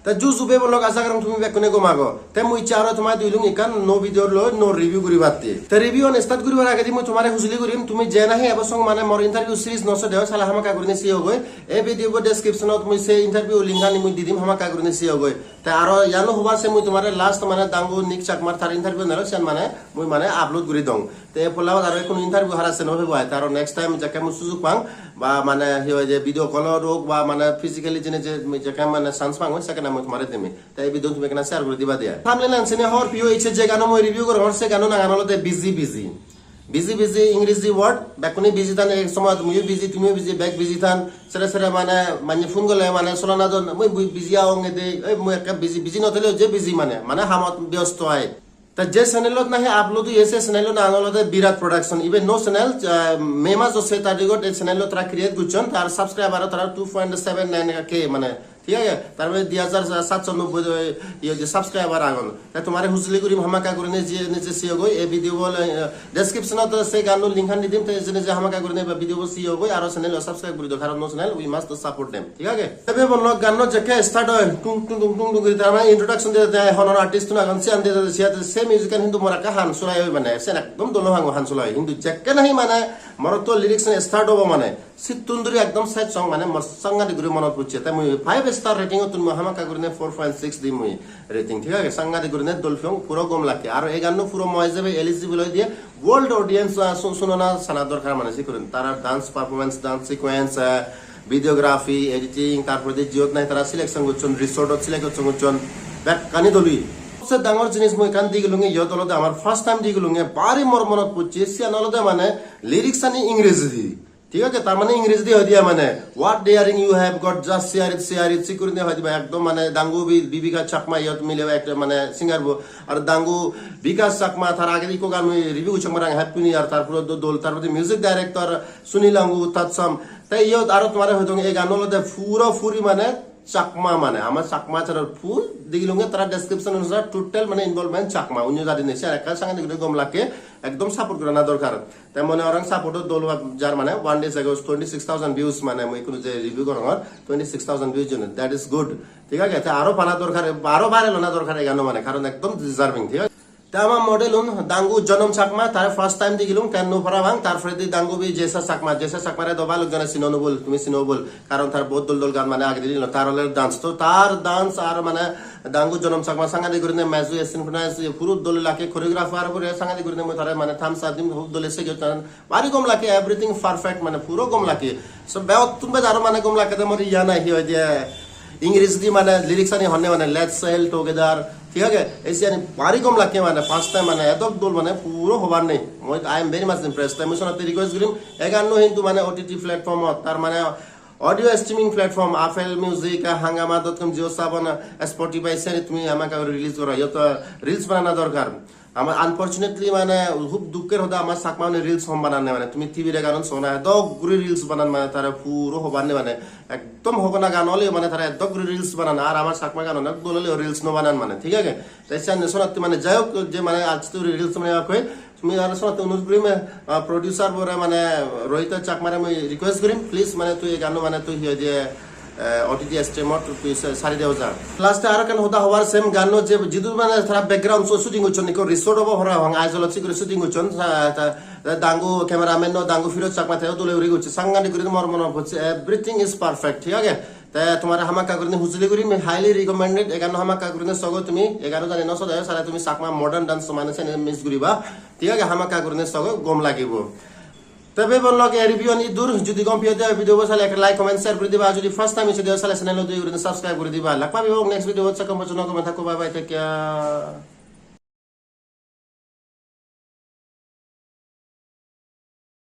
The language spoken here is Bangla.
তা জু জুবে বলক আশা করম তুমি বেকনে গমাগো তে মুই চারো তোমার দুইলুং ইকান নো ভিডিও লো নো রিভিউ করি বাতি তে রিভিউ অন স্টার্ট করিবার আগে মই তোমারে হুজলি করিম তুমি যে নাহি এবসং মানে মোর ইন্টারভিউ সিরিজ নসে দেও সালা হামা কাগুরনে সি হগৈ এই ভিডিও ডেসক্রিপশনত মই সে ইন্টারভিউ লিংকানি মই দিদিম হামা কাগুরনে সি হগৈ তে আরো ইয়ানো হবা সে মই তোমারে লাস্ট মানে দাঙ্গু নিক চাকমার তার ইন্টারভিউ নালো সেন মানে মই মানে আপলোড করি দং তে ফলাও আর কোন ইন্টারভিউ হারাছে ন হইব তার নেক্সট টাইম যাকে মই সুযোগ পাং বা মানে হি হয় যে ভিডিও কল রোক বা মানে ফিজিক্যালি জেনে যে যাকে মানে চান্স পাং সেখানে মই তোমারে দেমি তাই ভিডিও তুমি কেনা শেয়ার করে দিবা দিয়া থামলে লানসেনে হর পিও ইচ্ছে যে গানো মই রিভিউ করব সে গানো না গানোতে বিজি ইংরেজি ওয়ার্ড বেকনি বিজি থান এক সময় তুমিও বিজি তুমিও বিজি ব্যাক বিজি থান সেরা সেরা মানে ফোন গলে মানে চলানা জন মই বিজি আওঙ্গে দে মই একটা বিজি নথলে যে বিজি মানে হামত ব্যস্ত হয় তা যে চ্যানেলত নাহি আপলোড এসে চ্যানেল না আনলতে বিরাট প্রোডাকশন ইভেন নো চ্যানেল মেমা জসে তারিগত এই চ্যানেল তারা ক্রিয়েট করছন তার সাবস্ক্রাইবার তারা 2.79 কে মানে ঠিক আছে তার মধ্যে 2790 ইয়ে যে সাবস্ক্রাইবার আগন তাই তোমারে হুজলি করিম হামাকা করিনে যে নিচে সিও গই এই ভিডিও বল ডেসক্রিপশনত সে গানো লিংক আনি দিম তাই যে হামাকা করিনে ভিডিও সিও গই আর চ্যানেল সাবস্ক্রাইব করি দাও কারণ no channel we must support them ঠিক আছে তবে বললো গানো যেকে স্টার্ট হয় টুং টুং টুং টুং করি তার মানে ইন্ট্রোডাকশন দিতে দেয় হনর আর্টিস্ট না গান সে আন দিতে সে মিউজিকাল হিন্দু মরাকা হান সুলাই হয় মানে সে একদম দলো হাঙ্গ হান সুলাই হিন্দু যেকে নাহি মানে মরত লিরিক্স স্টার্ট হবে মানে সিতুন্দরি একদম সাইড সং মানে মসঙ্গাদি গুরি মনত পুচ্ছে তাই মই 5 স্টার রেটিং তুন হামাকা গুরিনে 4.6 দিম মই রেটিং ঠিক আছে সাংগাদি গুরিনে দলফং পুরো গম লাগে আর এই গানো পুরো ময় যাবে এলিজিবল হই দিয়ে ওয়ার্ল্ড অডিয়েন্স শুননা সানা দরকার মানে সি করেন তারা dance performance dance sequence videography editing তারপর যে জিওত নাই তারা সিলেকশন করছন রিসোর্টত সিলেকশন করছন ব্যাক কানি দলি সবচেয়ে ডাঙর জিনিস মই কান দি গলুঙে ইয়ত হলতে আমার ফার্স্ট টাইম দি গলুঙে বারি মোর মনত পুচ্ছে সিয়ান হলতে মানে লিরিক্স আনি ইংরেজি দি ঠিক আছে তার মানে ইংরেজি দি হয় দিয়া মানে what daring you have got just share it সিকুরিনে হয় দিবা একদম মানে দাঙ্গু বিবিকা চাকমা ইয়ত মিলে একটা মানে সিঙ্গার বো আর দাঙ্গু বিকাশ চাকমা তার আগে ইকো গান রিভিউ চমরাং হ্যাপি নিউ ইয়ার তারপর দোল তারপর মিউজিক ডাইরেক্টর সুনীলাঙ্গু তৎসম তাই ইয়ত আর তোমার হয়তো এই গান হলতে পুরো ফুরি মানে চাকমা মানে আমার চাকমা ছাড়া ফুল দিগিলুঙ্গে তারা ডেসক্রিপশন অনুসারে টোটাল মানে ইনভলভমেন্ট চাকমা অন্য জাতি নেছে আর একটা সঙ্গে দিগিলে গমলাকে একদম সাপোর্ট করা না দরকার তাই মনে অরং সাপোর্ট দল যার মানে 1 ডেজ আগে 26000 ভিউজ মানে মই কোনো যে রিভিউ করঙর 26000 ভিউজ জন্য দ্যাট ইজ গুড ঠিক আছে তা আরো পানা দরকার আরো বারে লনা দরকার এগানো মানে কারণ একদম ডিজার্ভিং ঠিক আছে আমার মডেল দাঙ্গু জনম চাকমা তার ফার্স্ট টাইম দিগিলুম কেন ফরা ভাঙ তারপরে দি দাঙ্গু বি জেসা চাকমারে দবা লোকজন চিনো বল তুমি চিনো বল কারণ তার বহুত দল গান মানে আগে দিল তার হলে ডান্স তো তার ডান্স আর মানে দাঙ্গু জনম চাকমা সাংগাদি করে মেজু সিনফোনাইজ পুরো দল লাকে কোরিওগ্রাফার করে সাংগাদি করে মই তারে মানে থামস আপ দিম খুব দলে সে গেতান বারি গম লাকে এভরিথিং পারফেক্ট মানে পুরো গম লাকে সব বেও তুমি আর মানে গম লাকে মরি ইয়া নাই হি হয় যে ইংরেজি দি মানে লিরিক্স আনি হনে মানে লেটস সেল টুগেদার ঠিক আছে এসে আনি বারি কম লাগে মানে ফার্স্ট টাইম মানে এত দল মানে পুরো হবার নেই মই I am very much impressed তাই মই সনাতে রিকোয়েস্ট করিম এগানো হিন্দু মানে ওটিটি প্ল্যাটফর্মত তার মানে audio streaming platform Apple music হাঙ্গামা.com জিও সাবন স্পটিফাই সে তুমি আমাকে রিলিজ করো ইয়ত রিলস বানানো দরকার আমার আনফরচুনেটলি মানে খুব দুঃখের হতে আমার চাকমা মানে রিলস হম বানানে মানে তুমি টিভিরে গান শোনা এত গুড়ি রিলস বানান মানে তারা পুরো হবানে মানে একদম হোক না গান হলে মানে তারা এত গুড়ি রিলস বানান আর আমার চাকমা গান অনেক দললে রিলস ন বানান মানে ঠিক আছে তাই শোনাতে মানে যাই হোক যে মানে আজ তো রিলস মানে হয় তুমি আর শোনাতে অনুরোধ করিম প্রডিউসার বরে মানে রোহিত চাকমারে মই রিকোয়েস্ট করিম প্লিজ মানে তুই গান মানে তুই যে ওটিটি স্ট্রিমত তুই সারি দেও যা লাস্টে আর কেন হতা হওয়ার সেম গানো যে জিদু মানে তারা ব্যাকগ্রাউন্ড শুটিং হচ্ছেন নিকো রিসোর্ট হবো হরা হং আইজলত সিকুরি শুটিং হচ্ছেন দাঙ্গু ক্যামেরাম্যান নো দাঙ্গু ফিরোজ চাকমা থেও তুলে উড়ি গছে সাংগানি করে মর মন হচ্ছে এভরিথিং ইজ পারফেক্ট ঠিক আছে তা তোমার হামাকা করে হুজলি করি আমি হাইলি রিকমেন্ডেড এগানো হামাকা করে সগো তুমি এগানো জানি নসো দেয় সারা তুমি চাকমা মডার্ন ডান্স মানে মিস করিবা ঠিক আছে হামাকা করে সগো গম লাগিব তবে বললো রিভিউ নি দূর যদি কম পিও দেয় ভিডিও বসালে একটা লাইক কমেন্ট শেয়ার করে দিবা যদি ফার্স্ট টাইম এসে দেয় সালে চ্যানেল সাবস্ক্রাইব করে দিবা লাখ পাবি হোক নেক্সট ভিডিও হচ্ছে কম বচন কমে থাকো বাই বাই টেক কেয়ার